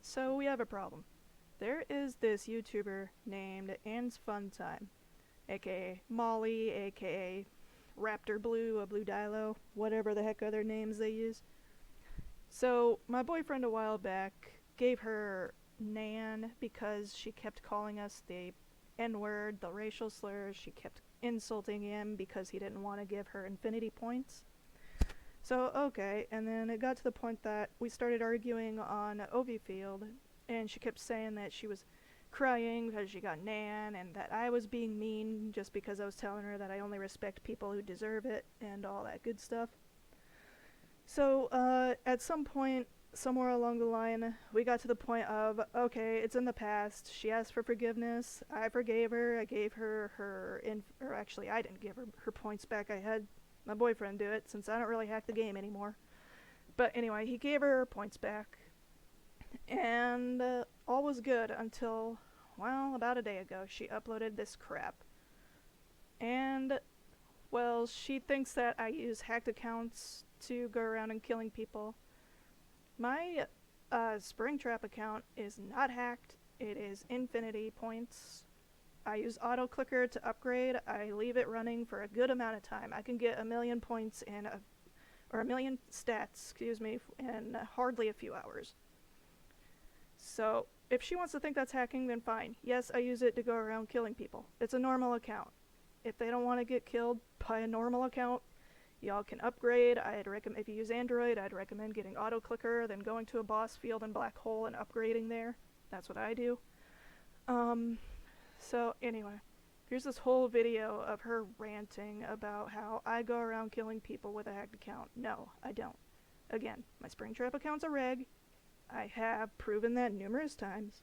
So we have a problem. There is this YouTuber named Anne's Fun Time, aka Molly, aka Raptor Blue, a Blue Dilo, whatever the heck other names they use. So my boyfriend a while back gave her Nan because she kept calling us the N-word, the racial slurs. She kept insulting him because he didn't want to give her infinity points. So, okay, and then it got to the point that we started arguing on Ovi Field, and she kept saying that she was crying because she got Nan, and that I was being mean just because I was telling her that I only respect people who deserve it, and all that good stuff. So, at some point, somewhere along the line, we got to the point of, okay, it's in the past, she asked for forgiveness, I forgave her, I gave her or actually I didn't give her her points back, I had my boyfriend do it, since I don't really hack the game anymore. But anyway, he gave her points back, and all was good until, well, about a day ago, she uploaded this crap. And, well, she thinks that I use hacked accounts to go around and killing people. My Springtrap account is not hacked. It is infinity points. I use auto clicker to upgrade. I leave it running for a good amount of time. I can get 1,000,000 points or 1,000,000 stats, excuse me, in hardly a few hours. So if she wants to think that's hacking, then fine. Yes, I use it to go around killing people. It's a normal account. If they don't want to get killed by a normal account, y'all can upgrade. I'd recommend, if you use Android, I'd recommend getting auto clicker, then going to a boss field in Black Hole and upgrading there. That's what I do. So anyway, here's this whole video of her ranting about how I go around killing people with a hacked account. No, I don't. Again, my Springtrap account's a reg. I have proven that numerous times.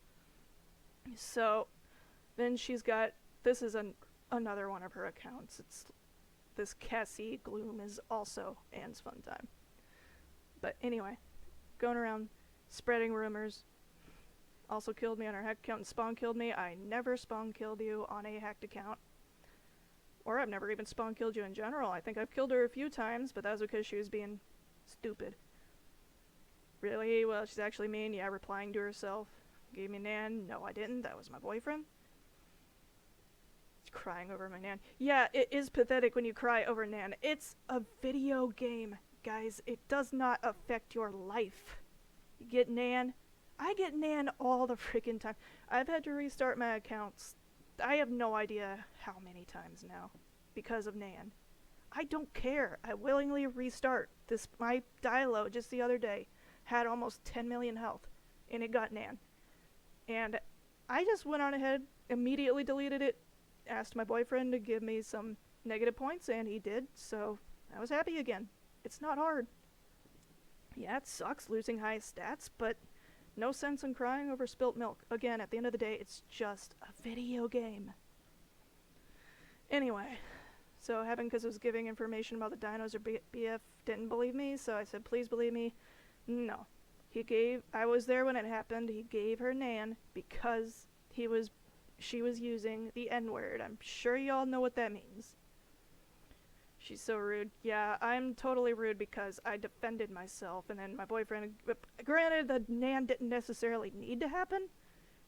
So then she's got, this is another one of her accounts. It's this Cassie Gloom is also Anne's Fun Time. But anyway, going around spreading rumors. Also killed me on her hacked account and spawn killed me. I never spawn killed you on a hacked account. Or I've never even spawn killed you in general. I think I've killed her a few times, but that was because she was being stupid. Really? Well, she's actually mean. Yeah, replying to herself. Gave me Nan. No, I didn't. That was my boyfriend. Crying over my Nan. Yeah, it is pathetic when you cry over Nan. It's a video game, guys. It does not affect your life. You get Nan? I get Nan all the freaking time. I've had to restart my accounts. I have no idea how many times now because of Nan. I don't care. I willingly restart. My Dilo just the other day had almost 10,000,000 health, and it got Nan. And I just went on ahead, immediately deleted it, asked my boyfriend to give me some negative points, and he did, so I was happy again. It's not hard. Yeah, it sucks losing high stats, but no sense in crying over spilt milk. Again, at the end of the day, it's just a video game. Anyway, so because it was giving information about the Dinos or BF didn't believe me, so I said, please believe me. No. I was there when it happened. He gave her Nan because she was using the N-word. I'm sure y'all know what that means. She's so rude. Yeah, I'm totally rude because I defended myself, and then my boyfriend, granted the Nan didn't necessarily need to happen.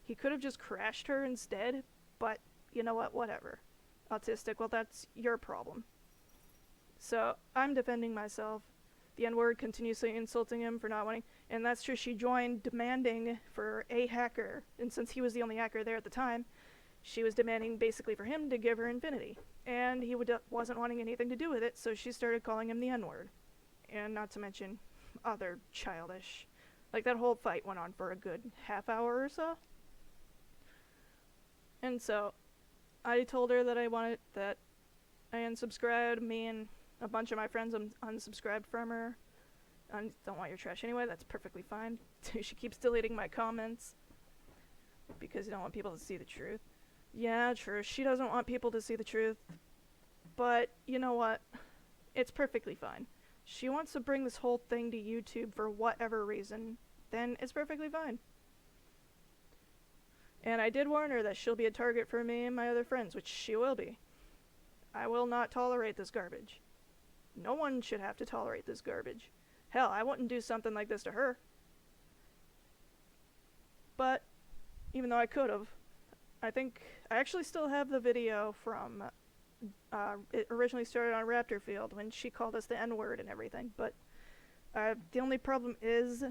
He could have just crashed her instead, but you know what, whatever. Autistic, well, that's your problem. So I'm defending myself. The N-word continuously insulting him for not wanting, and that's true, she joined demanding for a hacker, and since he was the only hacker there at the time, she was demanding basically for him to give her infinity. And he wasn't wanting anything to do with it, so she started calling him the N-word. And not to mention other childish. Like, that whole fight went on for a good half hour or so. And so, I told her that I unsubscribed. Me and a bunch of my friends unsubscribed from her. I don't want your trash anyway, that's perfectly fine. She keeps deleting my comments because you don't want people to see the truth. Yeah, true, she doesn't want people to see the truth. But, you know what? It's perfectly fine. She wants to bring this whole thing to YouTube for whatever reason, then it's perfectly fine. And I did warn her that she'll be a target for me and my other friends, which she will be. I will not tolerate this garbage. No one should have to tolerate this garbage. Hell, I wouldn't do something like this to her. even though I could have. I think I actually still have the video from it originally started on Raptor Field when she called us the N-word and everything, but the only problem is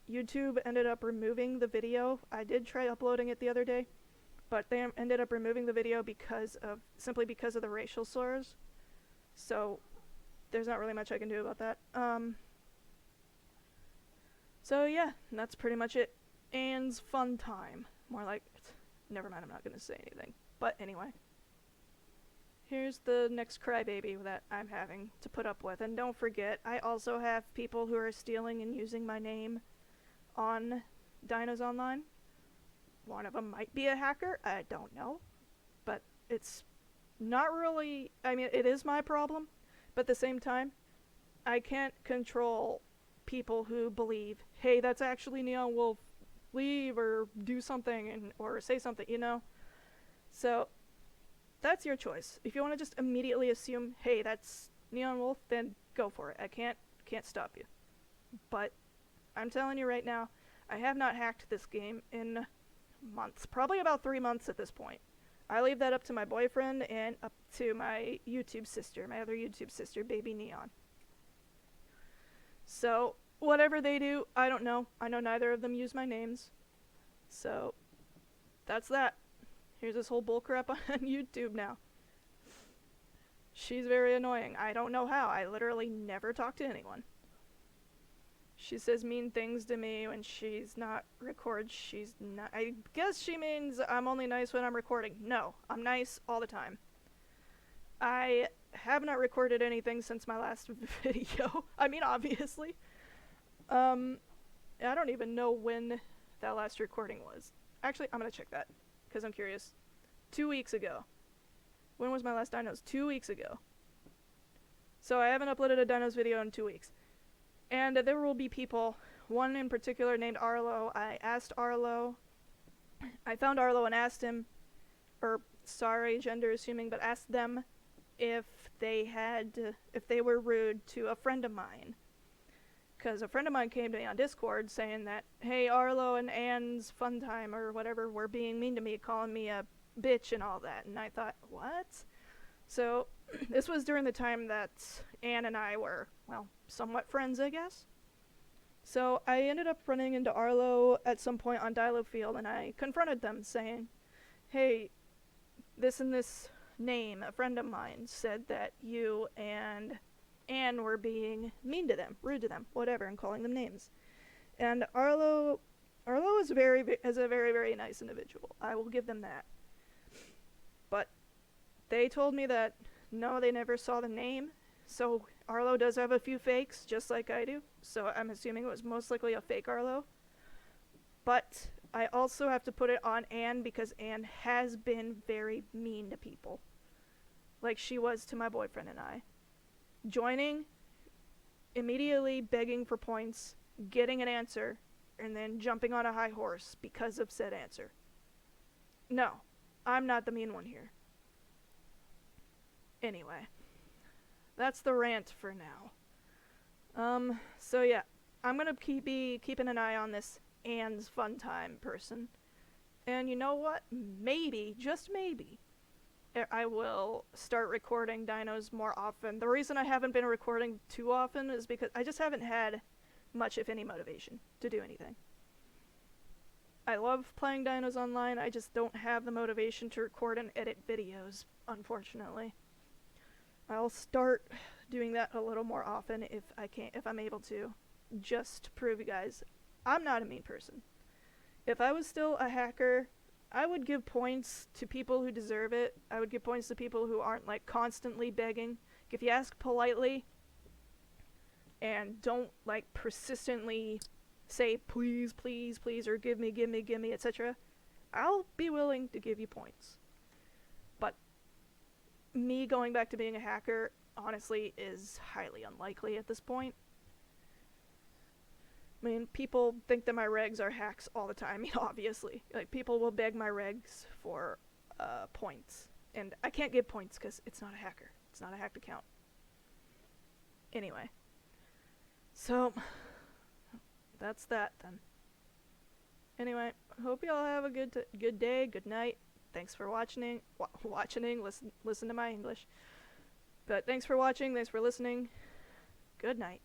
YouTube ended up removing the video. I did try uploading it the other day, but they ended up removing the video simply because of the racial slurs. So there's not really much I can do about that. So yeah, that's pretty much it. Anne's fun time. More like, never mind, I'm not gonna say anything. But anyway. Here's the next crybaby that I'm having to put up with. And don't forget, I also have people who are stealing and using my name on Dinos Online. One of them might be a hacker, I don't know. But it's not really, I mean, it is my problem. But at the same time, I can't control people who believe, hey, that's actually Neon Wolf, leave or do something or say something, you know? So that's your choice. If you want to just immediately assume, hey, that's Neon Wolf, then go for it. I can't stop you. But I'm telling you right now, I have not hacked this game in months. Probably about 3 months at this point. I leave that up to my boyfriend and up to my YouTube sister, my other YouTube sister, Baby Neon. So, whatever they do, I don't know. I know neither of them use my names. So, that's that. Here's this whole bullcrap on YouTube now. She's very annoying. I don't know how. I literally never talk to anyone. She says mean things to me when she's not she's not. I guess she means I'm only nice when I'm recording. No, I'm nice all the time. I have not recorded anything since my last video. I mean, obviously. I don't even know when that last recording was. Actually, I'm gonna check that, because I'm curious. 2 weeks ago. When was my last Dinos? 2 weeks ago. So I haven't uploaded a Dinos video in 2 weeks. And there will be people, one in particular named Arlo. I asked Arlo. I found Arlo and asked him, or sorry, gender assuming, but asked them if they were rude to a friend of mine. Because a friend of mine came to me on Discord saying that, hey, Arlo and Anne's fun time or whatever were being mean to me, calling me a bitch and all that. And I thought, what? So this was during the time that Anne and I were, well, somewhat friends, I guess. So I ended up running into Arlo at some point on Dilo Field, and I confronted them saying, hey, this and this name, a friend of mine, said that you and Anne were being mean to them, rude to them, whatever, and calling them names. And Arlo is a very, very nice individual. I will give them that. But they told me that, no, they never saw the name. So Arlo does have a few fakes, just like I do. So I'm assuming it was most likely a fake Arlo. But I also have to put it on Anne because Anne has been very mean to people. Like she was to my boyfriend and I. Joining, immediately begging for points, getting an answer, and then jumping on a high horse because of said answer. No, I'm not the mean one here. Anyway, that's the rant for now. So yeah, I'm gonna be keeping an eye on this Anne's fun time person. And you know what? Maybe, just maybe, I will start recording Dinos more often. The reason I haven't been recording too often is because I just haven't had much, if any, motivation to do anything. I love playing Dinos Online, I just don't have the motivation to record and edit videos, unfortunately. I'll start doing that a little more often if I'm able to, just to prove you guys I'm not a mean person. If I was still a hacker, I would give points to people who deserve it. I would give points to people who aren't like constantly begging. If you ask politely and don't like persistently say please, please, please, or give me, etc., I'll be willing to give you points. But me going back to being a hacker, honestly, is highly unlikely at this point. I mean, people think that my regs are hacks all the time, obviously. Like, people will beg my regs for points. And I can't give points because it's not a hacker. It's not a hacked account. Anyway. So, that's that then. Anyway, hope y'all have a good day, good night. Thanks for watching. Listen to my English. But thanks for watching. Thanks for listening. Good night.